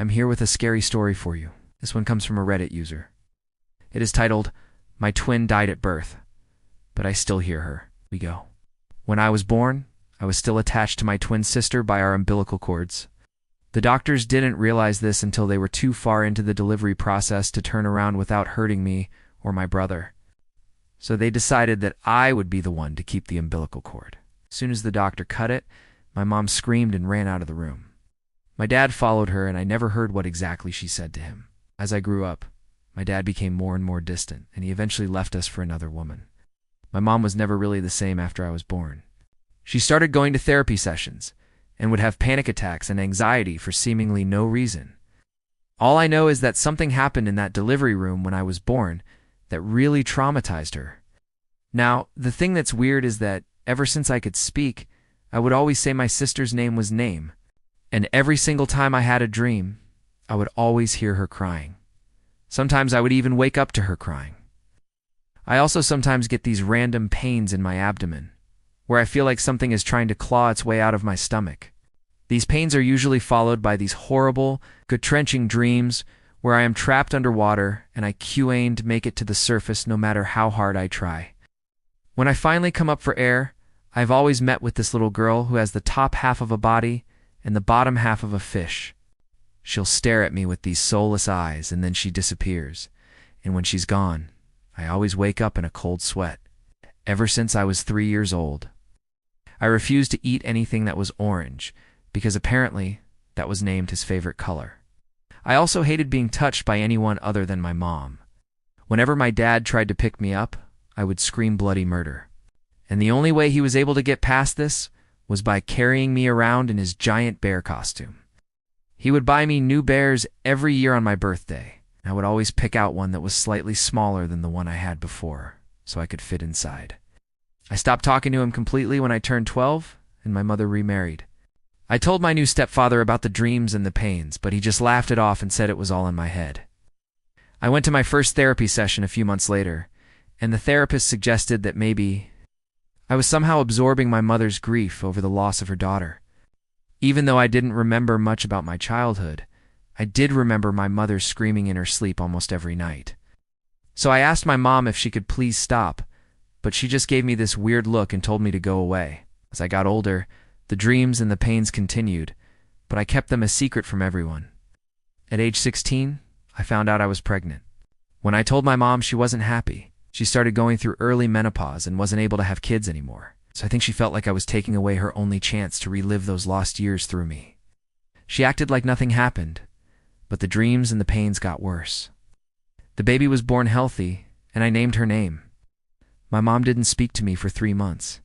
I'm here with a scary story for you. This one comes from a Reddit user. It is titled, "My Twin Died at Birth, but I Still Hear Her." We go. When I was born, I was still attached to my twin sister by our umbilical cords. The doctors didn't realize this until they were too far into the delivery process to turn around without hurting me or my brother. So they decided that I would be the one to keep the umbilical cord. As soon as the doctor cut it, my mom screamed and ran out of the room. My dad followed her, and I never heard what exactly she said to him. As I grew up, my dad became more and more distant, and he eventually left us for another woman. My mom was never really the same after I was born. She started going to therapy sessions and would have panic attacks and anxiety for seemingly no reason. All I know is that something happened in that delivery room when I was born that really traumatized her. Now, the thing that's weird is that ever since I could speak, I would always say my sister's name was Name, and every single time I had a dream, I would always hear her crying. Sometimes I would even wake up to her crying. I also sometimes get these random pains in my abdomen, where I feel like something is trying to claw its way out of my stomach. These pains are usually followed by these horrible, gut-wrenching dreams where I am trapped underwater and I can't make it to the surface no matter how hard I try. When I finally come up for air, I've always met with this little girl who has the top half of a body and the bottom half of a fish. She'll stare at me with these soulless eyes and then she disappears. And when she's gone, I always wake up in a cold sweat. Ever since I was 3 years old, I refused to eat anything that was orange because apparently that was named his favorite color. I also hated being touched by anyone other than my mom. Whenever my dad tried to pick me up, I would scream bloody murder. And the only way he was able to get past this was by carrying me around in his giant bear costume. He would buy me new bears every year on my birthday. I would always pick out one that was slightly smaller than the one I had before, so I could fit inside. I stopped talking to him completely when I turned 12, and my mother remarried. I told my new stepfather about the dreams and the pains, but he just laughed it off and said it was all in my head. I went to my first therapy session a few months later, and the therapist suggested that maybe I was somehow absorbing my mother's grief over the loss of her daughter. Even though I didn't remember much about my childhood, I did remember my mother screaming in her sleep almost every night. So I asked my mom if she could please stop, but she just gave me this weird look and told me to go away. As I got older, the dreams and the pains continued, but I kept them a secret from everyone. At age 16, I found out I was pregnant. When I told my mom, she wasn't happy. She started going through early menopause and wasn't able to have kids anymore. So I think she felt like I was taking away her only chance to relive those lost years through me. She acted like nothing happened, but the dreams and the pains got worse. The baby was born healthy, and I named her Name. My mom didn't speak to me for 3 months.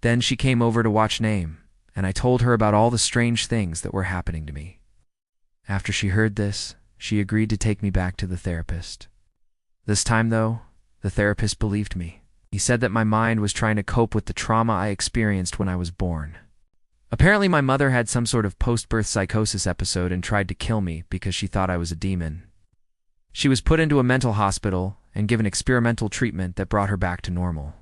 Then she came over to watch Name, and I told her about all the strange things that were happening to me. After she heard this, she agreed to take me back to the therapist. This time, though, the therapist believed me. He said that my mind was trying to cope with the trauma I experienced when I was born. Apparently, my mother had some sort of post-birth psychosis episode and tried to kill me because she thought I was a demon. She was put into a mental hospital and given experimental treatment that brought her back to normal.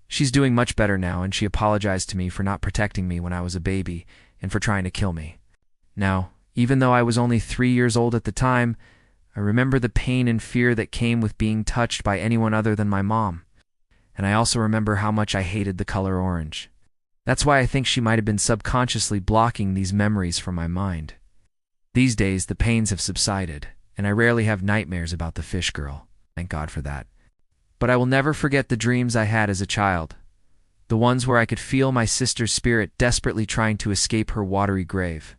She's doing much better now, and she apologized to me for not protecting me when I was a baby and for trying to kill me. Now, even though I was only 3 years old at the time, I remember the pain and fear that came with being touched by anyone other than my mom. And I also remember how much I hated the color orange. That's why I think she might have been subconsciously blocking these memories from my mind. These days, the pains have subsided, and I rarely have nightmares about the fish girl. Thank God for that. But I will never forget the dreams I had as a child. The ones where I could feel my sister's spirit desperately trying to escape her watery grave.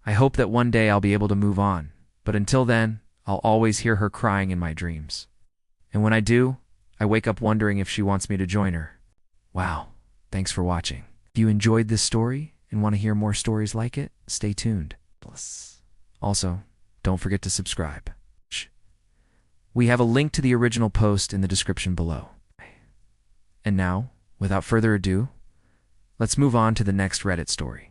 I hope that one day I'll be able to move on, but until then, I'll always hear her crying in my dreams. And when I do, I wake up wondering if she wants me to join her. Wow, thanks for watching. If you enjoyed this story and want to hear more stories like it, stay tuned. Also, don't forget to subscribe. We have a link to the original post in the description below. And now, without further ado, let's move on to the next Reddit story.